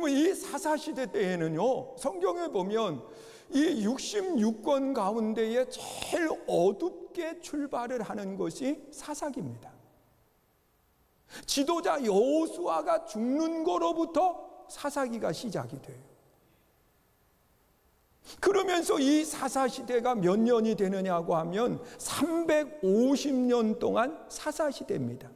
여러분, 이 사사시대 때에는요, 성경에 보면 이 66권 가운데에 제일 어둡게 출발을 하는 것이 사사기입니다. 지도자 여호수아가 죽는 거로부터 사사기가 시작이 돼요. 그러면서 이 사사시대가 몇 년이 되느냐고 하면 350년 동안 사사시대입니다.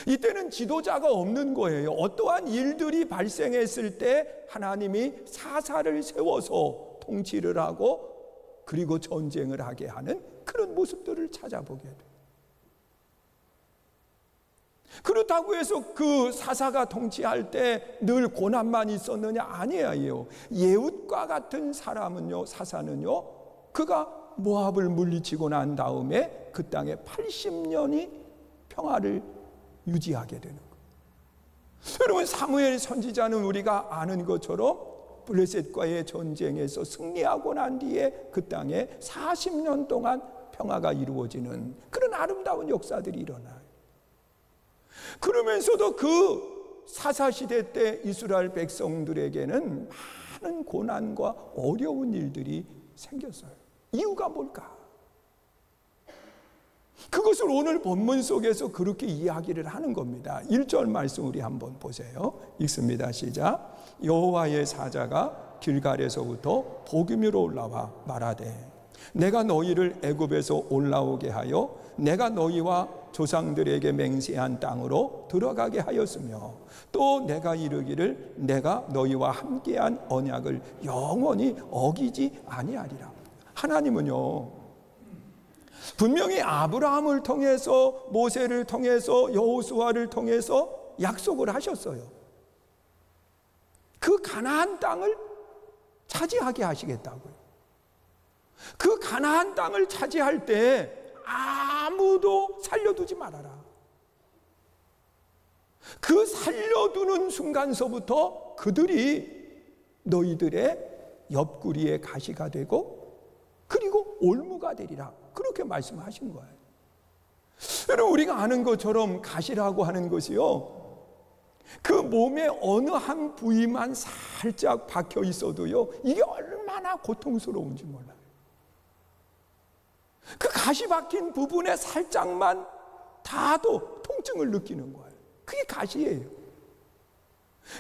이때는 지도자가 없는 거예요. 어떠한 일들이 발생했을 때 하나님이 사사를 세워서 통치를 하고 그리고 전쟁을 하게 하는 그런 모습들을 찾아보게 돼요. 그렇다고 해서 그 사사가 통치할 때 늘 고난만 있었느냐? 아니에요. 예훗과 같은 사람은요, 사사는요, 그가 모압을 물리치고 난 다음에 그 땅에 80년이 평화를 유지하게 되는 거예요. 여러분, 사무엘 선지자는 우리가 아는 것처럼 블레셋과의 전쟁에서 승리하고 난 뒤에 그 땅에 40년 동안 평화가 이루어지는 그런 아름다운 역사들이 일어나요. 그러면서도 그 사사시대 때 이스라엘 백성들에게는 많은 고난과 어려운 일들이 생겼어요. 이유가 뭘까? 그것을 오늘 본문 속에서 그렇게 이야기를 하는 겁니다. 1절 말씀 우리 한번 보세요. 읽습니다. 시작. 여호와의 사자가 길갈에서부터 보기미로 올라와 말하되 내가 너희를 애굽에서 올라오게 하여 내가 너희와 조상들에게 맹세한 땅으로 들어가게 하였으며 또 내가 이르기를 내가 너희와 함께한 언약을 영원히 어기지 아니하리라. 하나님은요, 분명히 아브라함을 통해서, 모세를 통해서, 여호수아를 통해서 약속을 하셨어요. 그 가나안 땅을 차지하게 하시겠다고요. 그 가나안 땅을 차지할 때 아무도 살려두지 말아라. 그 살려두는 순간서부터 그들이 너희들의 옆구리에 가시가 되고 그리고 올무가 되리라. 그렇게 말씀하신 거예요. 여러분, 우리가 아는 것처럼 가시라고 하는 것이요, 그 몸의 어느 한 부위만 살짝 박혀 있어도요, 이게 얼마나 고통스러운지 몰라요. 그 가시 박힌 부분에 살짝만 닿아도 통증을 느끼는 거예요. 그게 가시예요.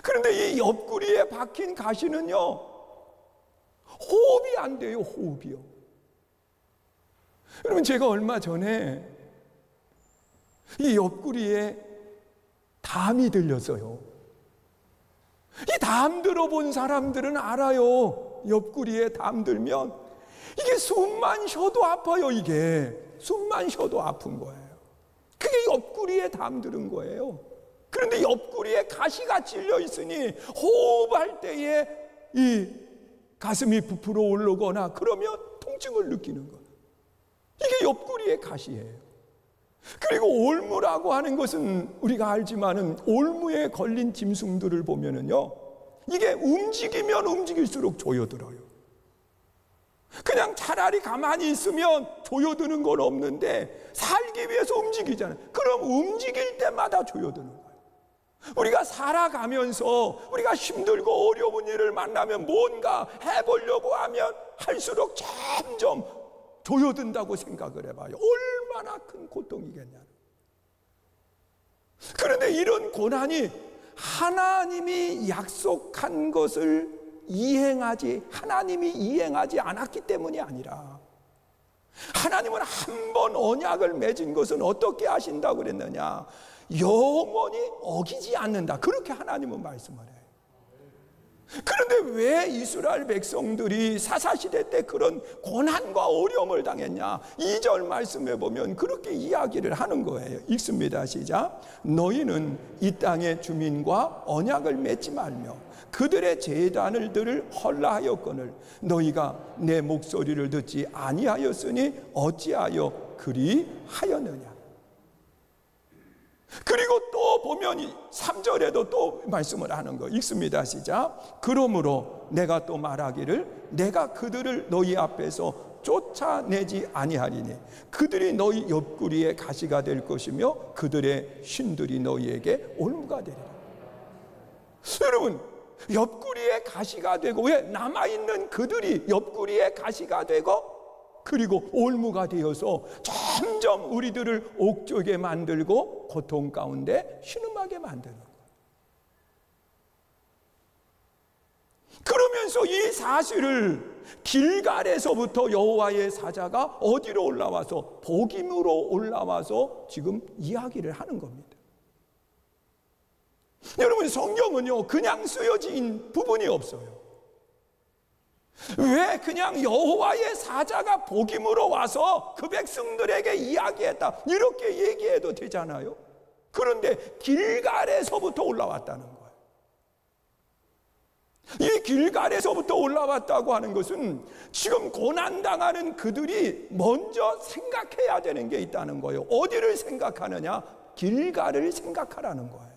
그런데 이 옆구리에 박힌 가시는요, 호흡이 안 돼요. 호흡이요. 여러분, 제가 얼마 전에 이 옆구리에 담이 들렸어요. 이 담 들어본 사람들은 알아요. 옆구리에 담 들면 이게 숨만 쉬어도 아파요. 이게 숨만 쉬어도 아픈 거예요. 그게 옆구리에 담 들은 거예요. 그런데 옆구리에 가시가 찔려 있으니 호흡할 때에 이 가슴이 부풀어 오르거나 그러면 통증을 느끼는 거예요. 이게 옆구리의 가시예요. 그리고 올무라고 하는 것은 우리가 알지만은 올무에 걸린 짐승들을 보면은요, 이게 움직이면 움직일수록 조여들어요. 그냥 차라리 가만히 있으면 조여드는 건 없는데 살기 위해서 움직이잖아요. 그럼 움직일 때마다 조여드는 거예요. 우리가 살아가면서 우리가 힘들고 어려운 일을 만나면 뭔가 해보려고 하면 할수록 점점 조여든다고 생각을 해봐요. 얼마나 큰 고통이겠냐. 그런데 이런 고난이 하나님이 약속한 것을 하나님이 이행하지 않았기 때문이 아니라, 하나님은 한 번 언약을 맺은 것은 어떻게 하신다고 그랬느냐? 영원히 어기지 않는다. 그렇게 하나님은 말씀을 해요. 그런데 왜 이스라엘 백성들이 사사시대 때 그런 고난과 어려움을 당했냐? 2절 말씀에 보면 그렇게 이야기를 하는 거예요. 읽습니다. 시작. 너희는 이 땅의 주민과 언약을 맺지 말며 그들의 제단을 들을 헐라하였거늘 너희가 내 목소리를 듣지 아니하였으니 어찌하여 그리하였느냐? 그리고 또 보면 3절에도 또 말씀을 하는 거 읽습니다. 시작. 그러므로 내가 또 말하기를 내가 그들을 너희 앞에서 쫓아내지 아니하리니 그들이 너희 옆구리에 가시가 될 것이며 그들의 신들이 너희에게 올무가 되리라. 여러분, 옆구리에 가시가 되고, 왜 남아있는 그들이 옆구리에 가시가 되고, 그리고 올무가 되어서 점점 우리들을 옥죄게 만들고 고통 가운데 신음하게 만드는 거예요. 그러면서 이 사실을 길갈에서부터 여호와의 사자가 어디로 올라와서, 복임으로 올라와서 지금 이야기를 하는 겁니다. 여러분, 성경은요 그냥 쓰여진 부분이 없어요. 왜 그냥 여호와의 사자가 복임으로 와서 그 백성들에게 이야기했다 이렇게 얘기해도 되잖아요. 그런데 길갈에서부터 올라왔다는 거예요. 이 길갈에서부터 올라왔다고 하는 것은 지금 고난당하는 그들이 먼저 생각해야 되는 게 있다는 거예요. 어디를 생각하느냐? 길갈을 생각하라는 거예요.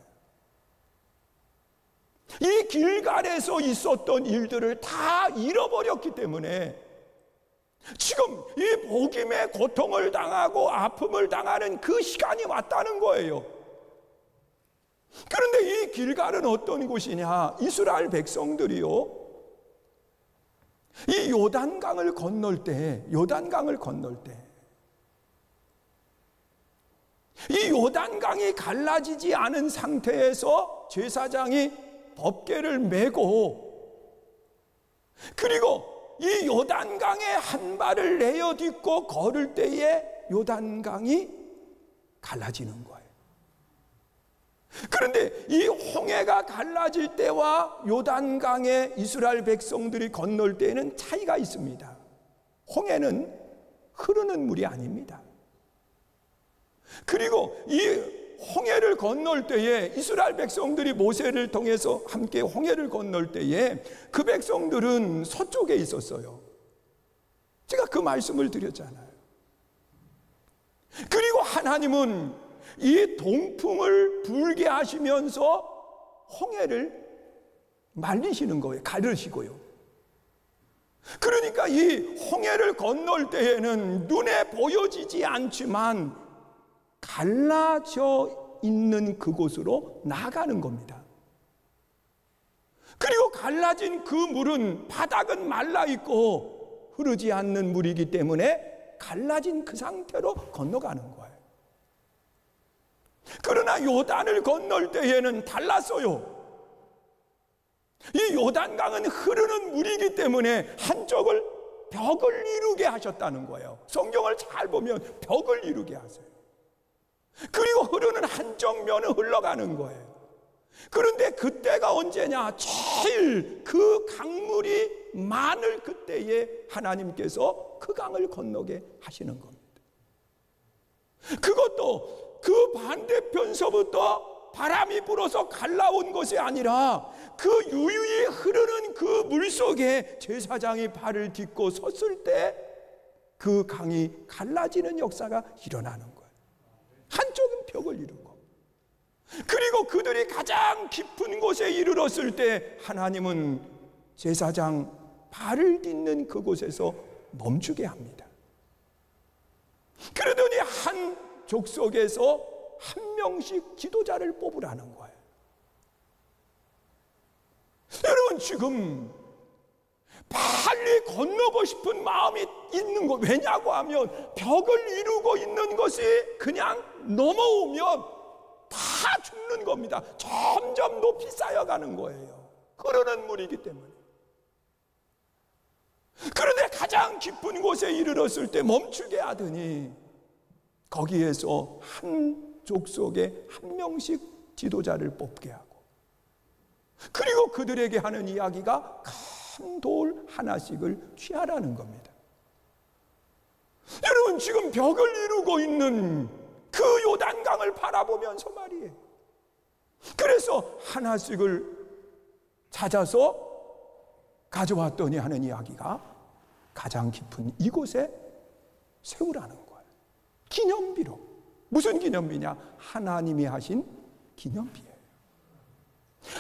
이 길갈에서 있었던 일들을 다 잃어버렸기 때문에 지금 이 복임의 고통을 당하고 아픔을 당하는 그 시간이 왔다는 거예요. 그런데 이 길갈은 어떤 곳이냐? 이스라엘 백성들이요, 이 요단강을 건널 때, 이 요단강이 갈라지지 않은 상태에서 제사장이 법궤를 메고, 그리고 이 요단강에 한 발을 내어딛고 걸을 때에 요단강이 갈라지는 거예요. 그런데 이 홍해가 갈라질 때와 요단강에 이스라엘 백성들이 건널 때에는 차이가 있습니다. 홍해는 흐르는 물이 아닙니다. 그리고 이 홍해를 건널 때에 이스라엘 백성들이 모세를 통해서 함께 홍해를 건널 때에 그 백성들은 서쪽에 있었어요. 제가 그 말씀을 드렸잖아요. 그리고 하나님은 이 동풍을 불게 하시면서 홍해를 말리시는 거예요. 가르시고요. 그러니까 이 홍해를 건널 때에는 눈에 보여지지 않지만 갈라져 있는 그곳으로 나가는 겁니다. 그리고 갈라진 그 물은 바닥은 말라 있고 흐르지 않는 물이기 때문에 갈라진 그 상태로 건너가는 거예요. 그러나 요단을 건널 때에는 달랐어요. 이 요단강은 흐르는 물이기 때문에 한쪽을 벽을 이루게 하셨다는 거예요. 성경을 잘 보면 벽을 이루게 하세요. 그리고 흐르는 한쪽 면을 흘러가는 거예요. 그런데 그때가 언제냐? 제일 그 강물이 많을 그때에 하나님께서 그 강을 건너게 하시는 겁니다. 그것도 그 반대편서부터 바람이 불어서 갈라온 것이 아니라 그 유유히 흐르는 그 물속에 제사장이 발을 딛고 섰을 때 그 강이 갈라지는 역사가 일어나는 거예요. 한쪽은 벽을 이루고, 그리고 그들이 가장 깊은 곳에 이르렀을 때 하나님은 제사장 발을 딛는 그곳에서 멈추게 합니다. 그러더니 한 족속에서 한 명씩 지도자를 뽑으라는 거예요. 여러분, 지금 빨리 건너고 싶은 마음이 있는 거, 왜냐고 하면 벽을 이루고 있는 것이 그냥 넘어오면 다 죽는 겁니다. 점점 높이 쌓여가는 거예요. 흐르는 물이기 때문에. 그런데 가장 깊은 곳에 이르렀을 때 멈추게 하더니 거기에서 한 족속에 한 명씩 지도자를 뽑게 하고, 그리고 그들에게 하는 이야기가 큰 돌 하나씩을 취하라는 겁니다. 여러분, 지금 벽을 이루고 있는 그 요단강을 바라보면서 말이에요. 그래서 하나씩을 찾아서 가져왔더니 하는 이야기가 가장 깊은 이곳에 세우라는 거예요. 기념비로. 무슨 기념비냐? 하나님이 하신 기념비예요.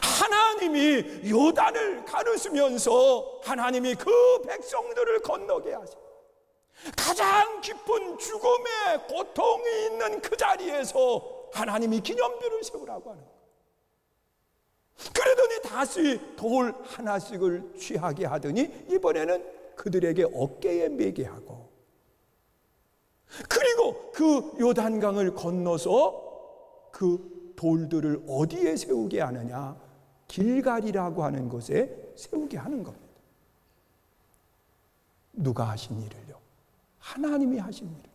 하나님이 요단을 가르시면서 하나님이 그 백성들을 건너게 하시고, 가장 깊은 죽음의 고통이 있는 그 자리에서 하나님이 기념비를 세우라고 하는 거예요. 그러더니 다시 돌 하나씩을 취하게 하더니 이번에는 그들에게 어깨에 매게 하고, 그리고 그 요단강을 건너서 그 돌들을 어디에 세우게 하느냐? 길갈이라고 하는 곳에 세우게 하는 겁니다. 누가 하신 일을요? 하나님이 하신 일을.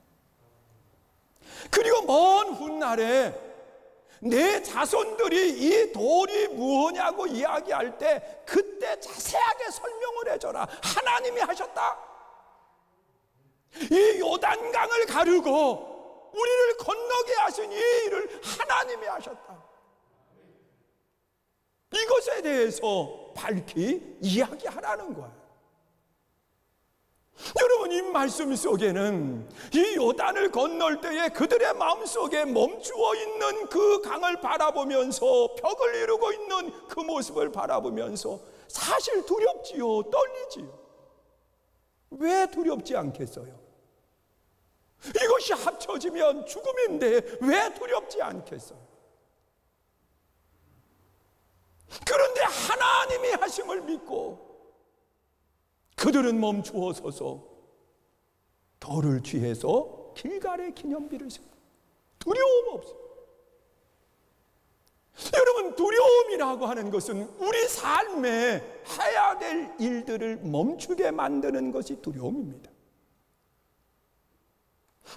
그리고 먼 훗날에 내 자손들이 이 돌이 무엇냐고 이야기할 때 그때 자세하게 설명을 해줘라. 하나님이 하셨다. 이 요단강을 가르고 우리를 건너게 하신 이 일을 하나님이 하셨다. 이것에 대해서 밝히 이야기하라는 거예요. 여러분, 이 말씀 속에는 이 요단을 건널 때에 그들의 마음속에 멈추어 있는 그 강을 바라보면서 벽을 이루고 있는 그 모습을 바라보면서 사실 두렵지요, 떨리지요. 왜 두렵지 않겠어요? 이것이 합쳐지면 죽음인데 왜 두렵지 않겠어요? 그런데 하나님이 하심을 믿고 그들은 멈추어 서서 돌을 취해서 길갈의 기념비를 세워. 두려움 없어요. 여러분, 두려움이라고 하는 것은 우리 삶에 해야 될 일들을 멈추게 만드는 것이 두려움입니다.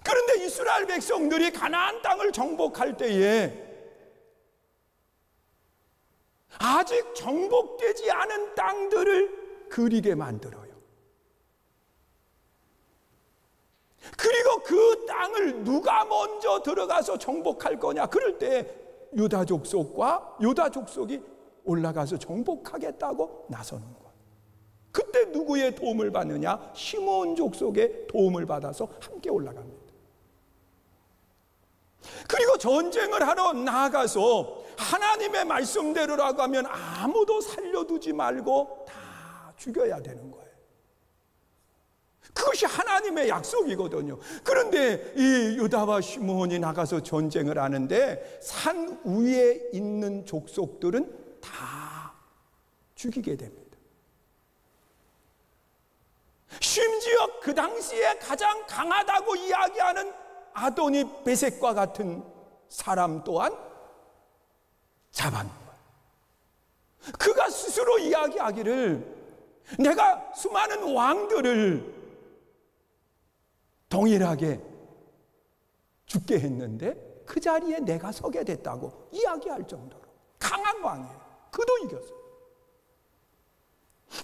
그런데 이스라엘 백성들이 가나안 땅을 정복할 때에 아직 정복되지 않은 땅들을 그리게 만들어요. 그리고 그 땅을 누가 먼저 들어가서 정복할 거냐? 그럴 때 유다 족속이 올라가서 정복하겠다고 나서는 거예요. 그때 누구의 도움을 받느냐? 시므온 족속의 도움을 받아서 함께 올라갑니다. 그리고 전쟁을 하러 나아가서 하나님의 말씀대로라고 하면 아무도 살려두지 말고 다 죽여야 되는 거예요. 그것이 하나님의 약속이거든요. 그런데 이 유다와 시므온이 나가서 전쟁을 하는데 산 위에 있는 족속들은 다 죽이게 됩니다. 심지어 그 당시에 가장 강하다고 이야기하는 아도니 베섹과 같은 사람 또한 잡아놓은 거예요. 그가 스스로 이야기하기를 내가 수많은 왕들을 동일하게 죽게 했는데 그 자리에 내가 서게 됐다고 이야기할 정도로 강한 왕이에요. 그도 이겼어요.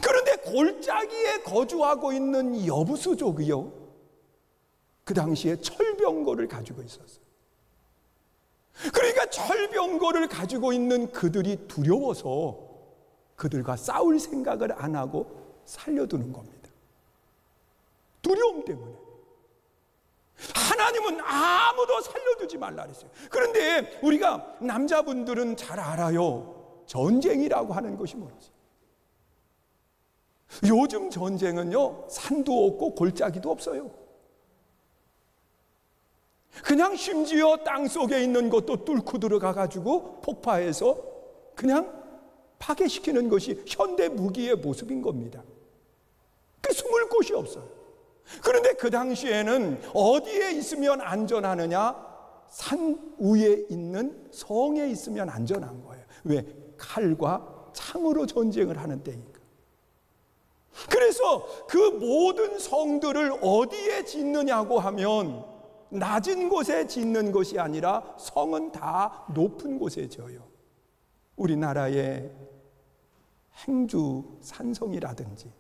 그런데 골짜기에 거주하고 있는 여부수족이요, 그 당시에 철병거를 가지고 있었어요. 그러니까 철병거를 가지고 있는 그들이 두려워서 그들과 싸울 생각을 안 하고 살려두는 겁니다. 두려움 때문에. 하나님은 아무도 살려두지 말라 그랬어요. 그런데 우리가 남자분들은 잘 알아요. 전쟁이라고 하는 것이 뭔지. 요즘 전쟁은요, 산도 없고 골짜기도 없어요. 그냥 심지어 땅 속에 있는 것도 뚫고 들어가 가지고 폭파해서 그냥 파괴시키는 것이 현대 무기의 모습인 겁니다. 그 숨을 곳이 없어요. 그런데 그 당시에는 어디에 있으면 안전하느냐? 산 위에 있는 성에 있으면 안전한 거예요. 왜? 칼과 창으로 전쟁을 하는 때니까. 그래서 그 모든 성들을 어디에 짓느냐고 하면 낮은 곳에 짓는 것이 아니라 성은 다 높은 곳에 지어요. 우리나라의 행주 산성이라든지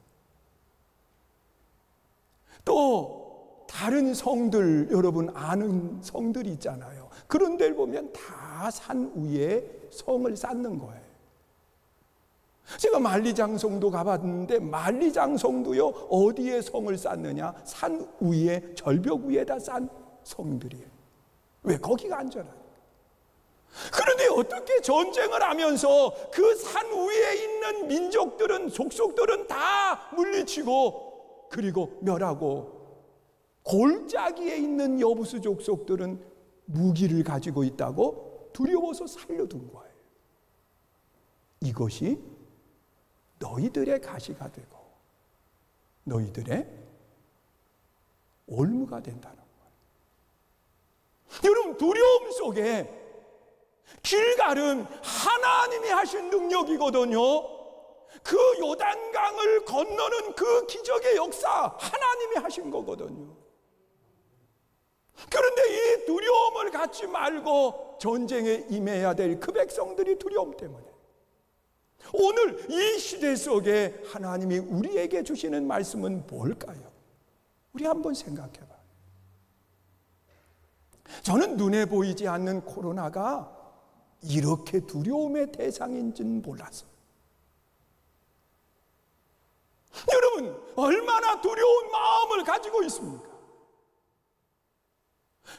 또 다른 성들, 여러분 아는 성들이 있잖아요. 그런 데를 보면 다 산 위에 성을 쌓는 거예요. 제가 만리장성도 가봤는데 만리장성도요, 어디에 성을 쌓느냐? 산 위에, 절벽 위에다 쌓은 성들이에요. 왜? 거기가 안전하니까. 그런데 어떻게 전쟁을 하면서 그 산 위에 있는 민족들은, 족속들은 다 물리치고 그리고 멸하고 골짜기에 있는 여부수 족속들은 무기를 가지고 있다고 두려워서 살려둔 거예요. 이것이 너희들의 가시가 되고 너희들의 올무가 된다는 거예요. 여러분, 두려움 속에 길갈은 하나님이 하신 능력이거든요. 그 요단강을 건너는 그 기적의 역사 하나님이 하신 거거든요. 그런데 이 두려움을 갖지 말고 전쟁에 임해야 될 그 백성들이 두려움 때문에 오늘 이 시대 속에 하나님이 우리에게 주시는 말씀은 뭘까요? 우리 한번 생각해 봐요. 저는 눈에 보이지 않는 코로나가 이렇게 두려움의 대상인지는 몰랐어요. 여러분, 얼마나 두려운 마음을 가지고 있습니까?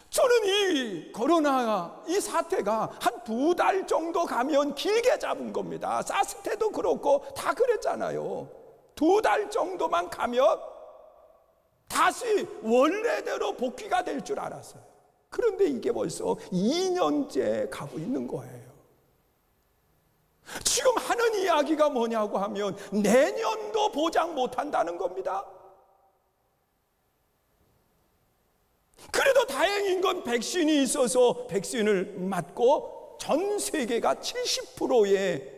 저는 이 코로나 이 사태가 한 2달 정도 가면 길게 잡은 겁니다. 사스 때도 그렇고 다 그랬잖아요. 2달 정도만 가면 다시 원래대로 복귀가 될 줄 알았어요. 그런데 이게 벌써 2년째 가고 있는 거예요. 지금 하는 이야기가 뭐냐고 하면 내년도 보장 못한다는 겁니다. 그래도 다행인 건 백신이 있어서 백신을 맞고 전 세계가 70%의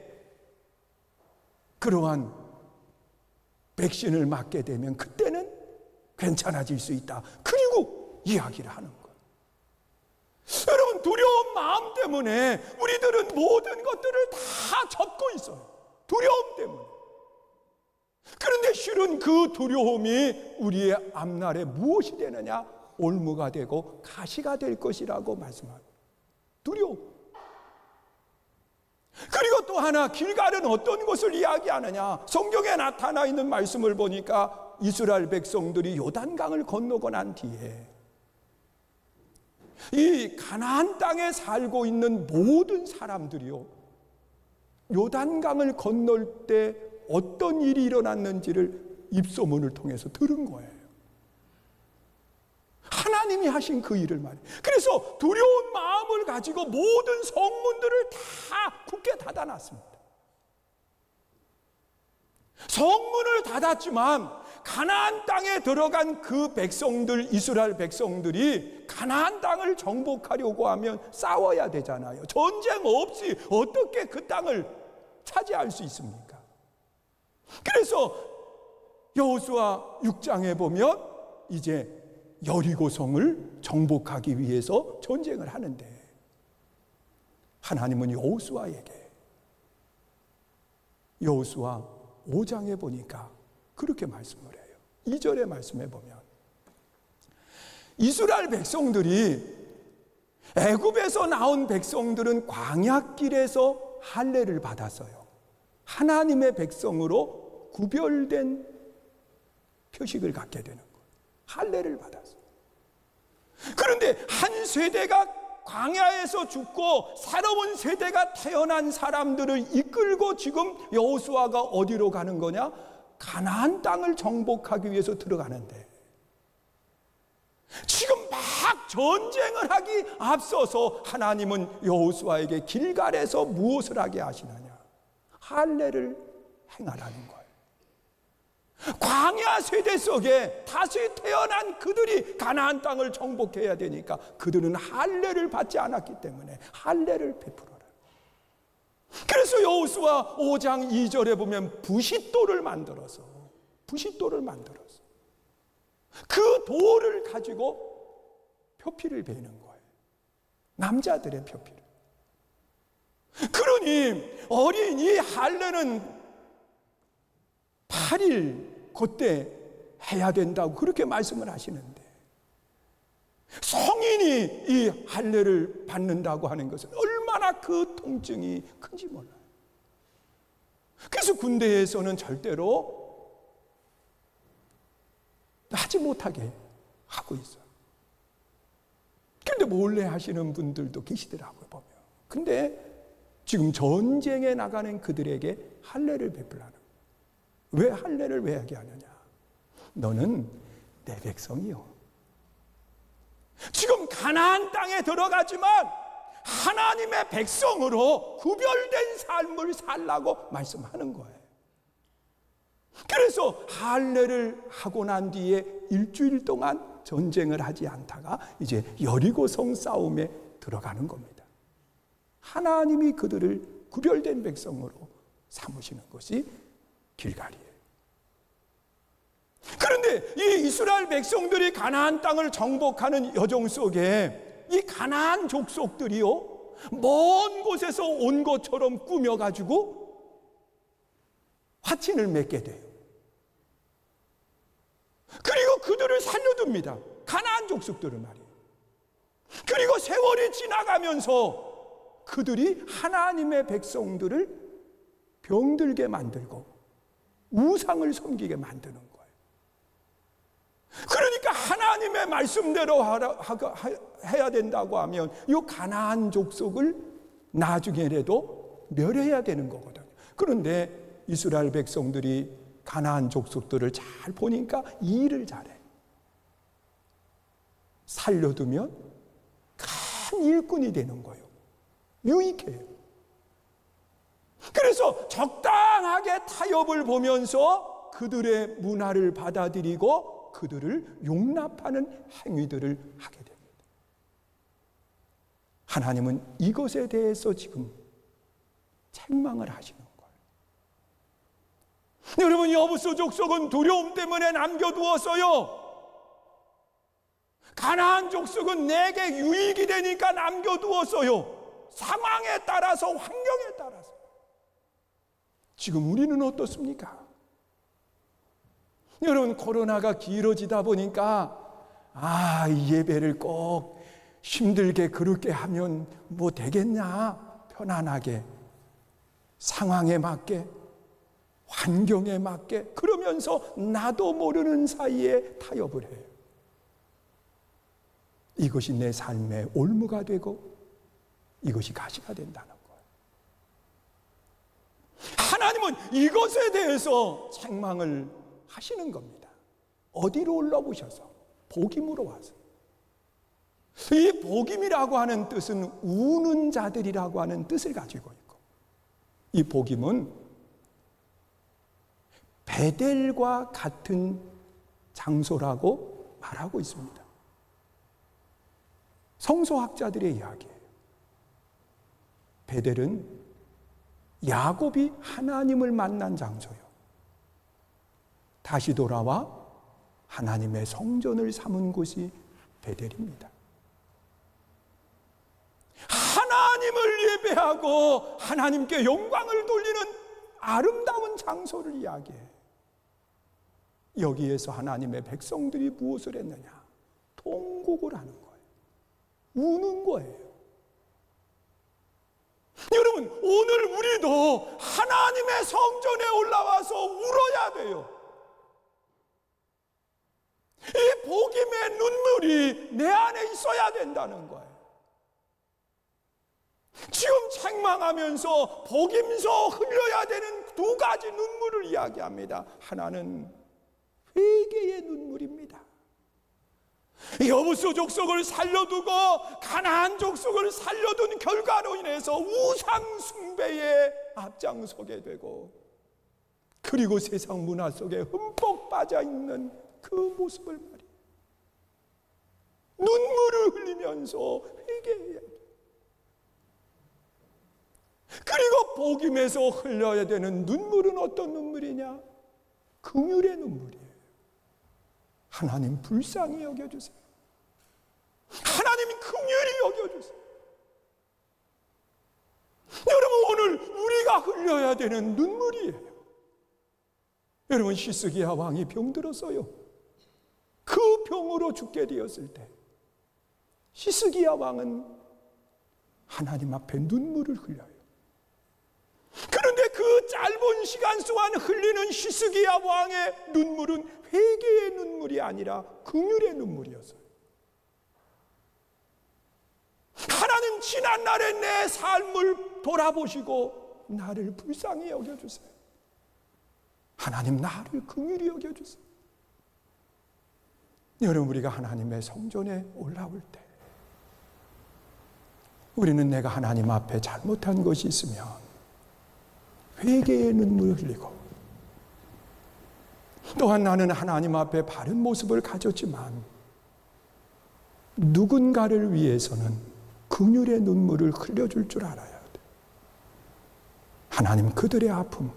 그러한 백신을 맞게 되면 그때는 괜찮아질 수 있다. 그리고 이야기를 하는 거예요. 여러분, 두려운 마음 때문에 우리들은 모든 것들을 다 접고 있어요. 두려움 때문에. 그런데 실은 그 두려움이 우리의 앞날에 무엇이 되느냐? 올무가 되고 가시가 될 것이라고 말씀합니다. 두려움. 그리고 또 하나, 길갈은 어떤 것을 이야기하느냐? 성경에 나타나 있는 말씀을 보니까 이스라엘 백성들이 요단강을 건너고 난 뒤에 이 가나안 땅에 살고 있는 모든 사람들이요, 요단강을 건널 때 어떤 일이 일어났는지를 입소문을 통해서 들은 거예요. 하나님이 하신 그 일을 말이에요. 그래서 두려운 마음을 가지고 모든 성문들을 다 굳게 닫아놨습니다. 성문을 닫았지만 가나안 땅에 들어간 그 백성들, 이스라엘 백성들이 가나안 땅을 정복하려고 하면 싸워야 되잖아요. 전쟁 없이 어떻게 그 땅을 차지할 수 있습니까? 그래서 여호수아 6장에 보면 이제 여리고성을 정복하기 위해서 전쟁을 하는데 하나님은 여호수아에게 여호수아 5장에 보니까 그렇게 말씀을 해요. 2절의 말씀에 보면 이스라엘 백성들이, 애굽에서 나온 백성들은 광야길에서 할례를 받았어요. 하나님의 백성으로 구별된 표식을 갖게 되는 거예요. 할례를 받았어요. 그런데 한 세대가 광야에서 죽고 새로운 세대가 태어난 사람들을 이끌고 지금 여호수아가 어디로 가는 거냐? 가나안 땅을 정복하기 위해서 들어가는데 지금 막 전쟁을 하기 앞서서 하나님은 여호수아에게 길갈에서 무엇을 하게 하시느냐? 할례를 행하라는 거예요. 광야 세대 속에 다시 태어난 그들이 가나안 땅을 정복해야 되니까 그들은 할례를 받지 않았기 때문에 할례를 베풀어라. 그래서 여호수아 5장 2절에 보면 부싯돌을 만들어서 그 돌을 가지고 표피를 베는 거예요. 남자들의 표피를. 그러니 어린 이 할례는 8일 그때 해야 된다고 그렇게 말씀을 하시는데 성인이 이 할례를 받는다고 하는 것은 얼마나 그 통증이 큰지 몰라요. 그래서 군대에서는 절대로 하지 못하게 하고 있어요. 그런데 몰래 하시는 분들도 계시더라고요, 보면. 근데 지금 전쟁에 나가는 그들에게 할례를 베풀라는 거예요. 왜 할례를 왜 하게 하느냐? 너는 내 백성이요. 지금 가나안 땅에 들어가지만 하나님의 백성으로 구별된 삶을 살라고 말씀하는 거예요. 그래서 할례를 하고 난 뒤에 일주일 동안 전쟁을 하지 않다가 이제 여리고성 싸움에 들어가는 겁니다. 하나님이 그들을 구별된 백성으로 삼으시는 것이 길갈이에요. 그런데 이 이스라엘 백성들이 가나안 땅을 정복하는 여정 속에 이 가나안 족속들이요, 먼 곳에서 온 것처럼 꾸며가지고 화친을 맺게 돼요. 그리고 그들을 살려둡니다. 가나안 족속들을 말이에요. 그리고 세월이 지나가면서 그들이 하나님의 백성들을 병들게 만들고 우상을 섬기게 만드는 거예요. 그러니까 하나님의 말씀대로 해야 된다고 하면 이 가나안 족속을 나중에라도 멸해야 되는 거거든요. 그런데 이스라엘 백성들이 가나안 족속들을 잘 보니까 일을 잘해. 살려두면 큰 일꾼이 되는 거예요. 유익해요. 그래서 적당하게 타협을 보면서 그들의 문화를 받아들이고 그들을 용납하는 행위들을 하게 됩니다. 하나님은 이것에 대해서 지금 책망을 하시는 거예요. 여러분, 여부수 족속은 두려움 때문에 남겨두었어요. 가나안 족속은 내게 유익이 되니까 남겨두었어요. 상황에 따라서, 환경에 따라서. 지금 우리는 어떻습니까? 여러분, 코로나가 길어지다 보니까 이 예배를 꼭 힘들게 그렇게 하면 뭐 되겠냐? 편안하게, 상황에 맞게, 환경에 맞게, 그러면서 나도 모르는 사이에 타협을 해요. 이것이 내 삶의 올무가 되고 이것이 가시가 된다는 거예요. 하나님은 이것에 대해서 책망을 하시는 겁니다. 어디로 올라오셔서? 복임으로 와서. 이 복임이라고 하는 뜻은 우는 자들이라고 하는 뜻을 가지고 있고, 이 복임은 베델과 같은 장소라고 말하고 있습니다. 성서학자들의 이야기예요. 베델은 야곱이 하나님을 만난 장소요. 다시 돌아와 하나님의 성전을 삼은 곳이 베델입니다. 하나님을 예배하고 하나님께 영광을 돌리는 아름다운 장소를 이야기해요. 여기에서 하나님의 백성들이 무엇을 했느냐? 통곡을 하는 거예요. 우는 거예요. 여러분, 오늘 우리도 하나님의 성전에 올라와서 울어야 돼요. 이 복임의 눈물이 내 안에 있어야 된다는 거예요. 지금 책망하면서 복임서 흘려야 되는 두 가지 눈물을 이야기합니다. 하나는 회개의 눈물입니다. 여부수 족속을 살려두고 가나안 족속을 살려둔 결과로 인해서 우상 숭배에 앞장서게 되고, 그리고 세상 문화 속에 흠뻑 빠져있는 그 모습을 말이에요. 눈물을 흘리면서 회개해야 돼요. 그리고 복임에서 흘려야 되는 눈물은 어떤 눈물이냐? 긍휼의 눈물이에요. 하나님 불쌍히 여겨주세요. 하나님이 긍휼히 여겨주세요. 여러분, 오늘 우리가 흘려야 되는 눈물이에요. 여러분, 히스기야 왕이 병들었어요. 그 병으로 죽게 되었을 때 히스기야 왕은 하나님 앞에 눈물을 흘려요. 그런데 그 짧은 시간 동안 흘리는 히스기야 왕의 눈물은 회개의 눈물이 아니라 긍휼의 눈물이었어요. 하나님, 지난날의 내 삶을 돌아보시고 나를 불쌍히 여겨주세요. 하나님, 나를 긍휼히 여겨주세요. 여러분, 우리가 하나님의 성전에 올라올 때 우리는 내가 하나님 앞에 잘못한 것이 있으면 회개의 눈물을 흘리고, 또한 나는 하나님 앞에 바른 모습을 가졌지만 누군가를 위해서는 긍휼의 눈물을 흘려줄 줄 알아야 돼. 하나님, 그들의 아픔,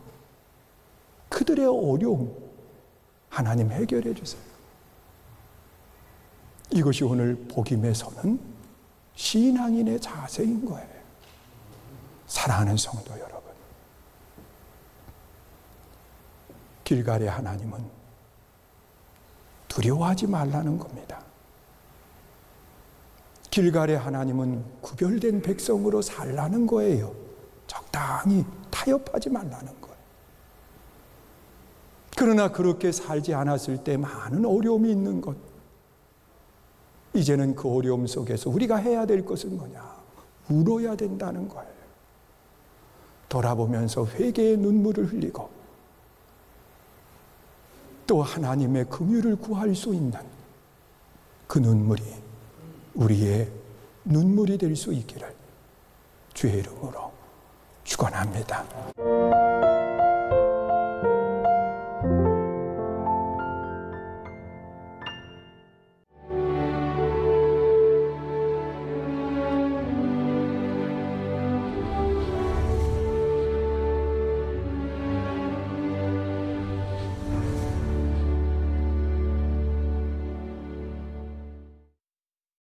그들의 어려움 하나님 해결해 주세요. 이것이 오늘 복음에 서는 신앙인의 자세인 거예요. 사랑하는 성도 여러분, 길갈의 하나님은 두려워하지 말라는 겁니다. 길갈의 하나님은 구별된 백성으로 살라는 거예요. 적당히 타협하지 말라는 거예요. 그러나 그렇게 살지 않았을 때 많은 어려움이 있는 것, 이제는 그 어려움 속에서 우리가 해야 될 것은 뭐냐? 울어야 된다는 거예요. 돌아보면서 회개의 눈물을 흘리고 또 하나님의 긍휼을 구할 수 있는 그 눈물이 우리의 눈물이 될 수 있기를 주의 이름으로 축원합니다.